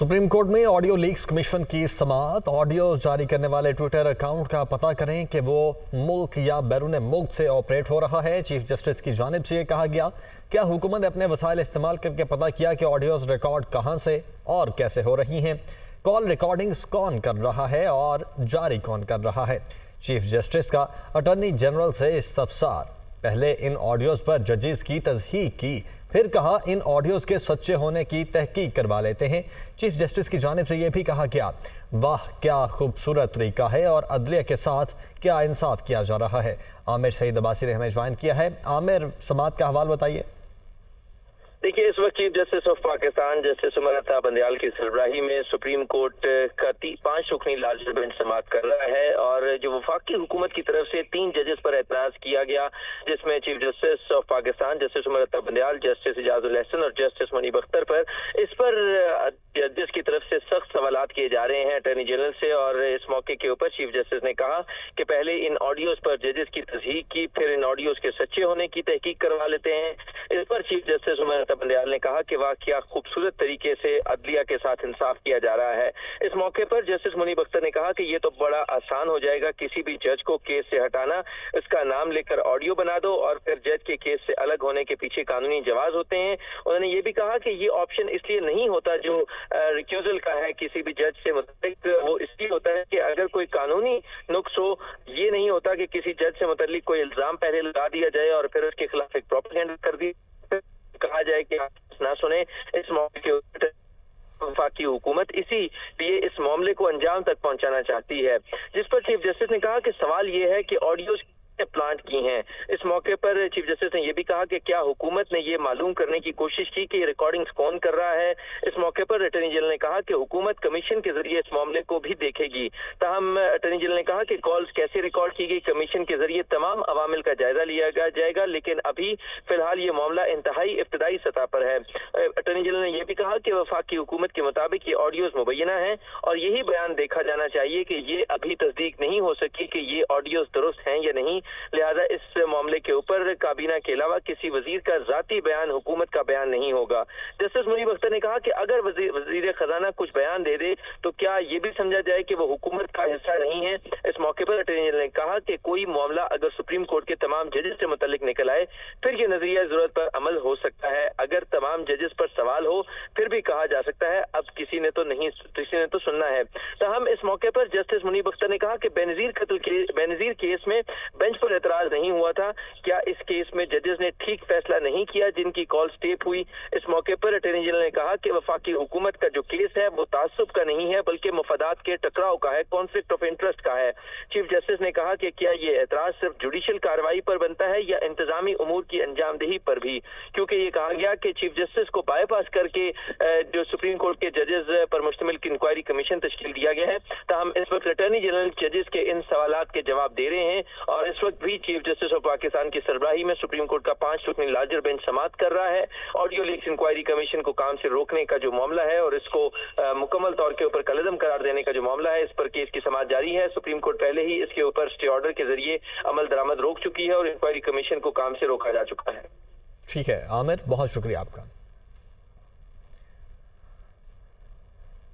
Supreme court में audio leaks commission की समाअत। Audio जारी करने वाले ट्विटर अकाउंट का पता करें कि वो मुल्क या बैरून मुल्क से ऑपरेट हो रहा है। चीफ जस्टिस की जानिब से ये कहा गया, क्या हुकूमत ने अपने वसाइल इस्तेमाल करके पता किया कि ऑडियोज रिकॉर्ड कहां से और कैसे हो रही हैं? कॉल रिकॉर्डिंग्स कौन कर रहा है और जारी कौन कर रहा है? चीफ जस्टिस का अटॉर्नी जनरल से इस्तफसार। पहले इन ऑडियोज पर जजेस की तस्दीक की, फिर कहा इन ऑडियोज के सच्चे होने की तहकीक करवा लेते हैं। चीफ जस्टिस की जानिब से यह भी कहा गया, वाह क्या खूबसूरत तरीका है और अदलिया के साथ क्या इंसाफ किया जा रहा है। आमिर सईद अब्बासी ने हमें ज्वाइन किया है। आमिर, समाअत का हवाल बताइए। देखिए, इस वक्त chief justice of Pakistan justice Umar Ata Bandial की सरबराही में सुप्रीम कोर्ट का 5 रुकनी लार्जर बेंच समाअत कर रहा है और जो वफाकी हुकूमत की तरफ से 3 जजेस पर एतराज किया गया, जिसमें chief justice of Pakistan justice Umar Ata Bandial, justice Ijajul Ehsan और जस्टिस मुनीब अख्तर पर, इस पर जजेस की तरफ से सख्त सवालात किए जा रहे हैं अटॉर्नी जनरल से। और इस मौके के ऊपर चीफ जस्टिस ने कहा कि पहले इन ऑडियोज पर जजेस की तस्दीक की, फिर इन ऑडियोज के सच्चे होने की तहकीक करवा लेते हैं। इस पर चीफ जस्टिस उमर बंदयाल ने कहा कि वाह क्या खूबसूरत तरीके से अदलिया के साथ इंसाफ किया जा रहा है। इस मौके पर जस्टिस मुनीब अख्तर ने कहा कि ये तो बड़ा आसान हो जाएगा किसी भी जज को केस से हटाना, इसका नाम लेकर ऑडियो बना दो और फिर जज के केस से अलग होने के पीछे कानूनी जवाज होते हैं। उन्होंने ये भी कहा कि ये ऑप्शन इसलिए नहीं होता जो रिक्यूजल का है किसी भी जज से मुतल्लिक, वो इसलिए होता है कि अगर कोई कानूनी नुक्स हो, ये नहीं होता कि किसी जज से मुतल्लिक कोई इल्जाम पहले लगा दिया जाए और फिर उसके खिलाफ एक प्रोपेगेंडा कर दी, कहा जाए कि आप ना सुने। इस मौके के ऊपर वफाकी हुकूमत इसीलिए इस मामले को अंजाम तक पहुंचाना चाहती है, जिस पर चीफ जस्टिस ने कहा कि सवाल ये है कि ऑडियो प्लांट की हैं। इस मौके पर चीफ जस्टिस ने यह भी कहा कि क्या हुकूमत ने यह मालूम करने की कोशिश की कि रिकॉर्डिंग्स कौन कर रहा है। इस मौके पर अटॉर्नी जनरल ने कहा कि हुकूमत कमीशन के जरिए इस मामले को भी देखेगी। ताहम अटॉर्नी जनरल ने कहा कि कॉल्स कैसे रिकॉर्ड की गई कमीशन के जरिए तमाम अवामिल का जायजा लिया जाएगा, लेकिन अभी फिलहाल ये मामला इंतहाई इब्तदाई सतह पर है। अटॉर्नी जनरल ने यह भी कहा कि वफाकी हुकूमत के मुताबिक ये ऑडियोज मुबैना है और यही बयान देखा जाना चाहिए कि ये अभी तस्दीक नहीं हो सकी कि ये ऑडियोज दुरुस्त हैं या नहीं, लिहाजा इस मामले के ऊपर काबीना के अलावा किसी वजीर का जाती बयान हुकूमत का बयान नहीं होगा। जस्टिस मुनीब अख्तर ने कहा कि अगर वजीर खजाना कुछ बयान दे दे तो क्या ये भी समझा जाए कि वो हुकूमत का हिस्सा नहीं है। इस मौके पर अटॉर्नी जनरल ने कहा कि कोई मामला अगर सुप्रीम कोर्ट के तमाम जजेस से मुतल्लिक निकल आए फिर ये नजरिया जरूरत पर अमल हो सकता है। अगर तमाम जजेस पर सवाल हो फिर भी कहा जा सकता है अब किसी ने तो सुनना है। ताहम इस मौके पर जस्टिस मुनीब अख्तर ने कहा कि बेनजीर केस में बेंच पर एतराज नहीं हुआ था, क्या इस केस में जजेस ने ठीक फैसला नहीं किया जिनकी कॉल टेप हुई। इस मौके पर अटॉर्नी जनरल ने कहा कि वफाकी हुकूमत का जो केस है वो तासुब का नहीं है बल्कि मफादात के टकराव का है, कॉन्फ्लिक्ट ऑफ इंटरेस्ट का है। चीफ जस्टिस ने कहा कि क्या ये एतराज सिर्फ जुडिशियल कार्रवाई पर बनता है या इंतजामी उमूर की अंजामदेही पर भी, क्योंकि ये कहा गया कि चीफ जस्टिस को बाईपास करके जो सुप्रीम कोर्ट के जजेस पर मुश्तमिल इंक्वायरी कमीशन तश्कील दिया गया है। ताहम इस वक्त अटॉर्नी जनरल जजेस के इन सवालात के जवाब दे रहे हैं और इस वक्त भी चीफ जस्टिस ऑफ पाकिस्तान की सरबराही में सुप्रीम कोर्ट का 5 रुकनी लार्जर बेंच समाअत कर रहा है। ऑडियो लीक्स इंक्वायरी कमीशन को काम से रोकने का जो मामला है और इसको मुकम्मल तौर के ऊपर कलअदम करार देने का जो मामला है, इस पर केस की समाअत जारी है। सुप्रीम कोर्ट पहले ही इसके ऊपर स्टे ऑर्डर के जरिए अमल दरामद रोक चुकी है और इंक्वायरी कमीशन को काम से रोका जा चुका है। ठीक है आमिर, बहुत शुक्रिया आपका।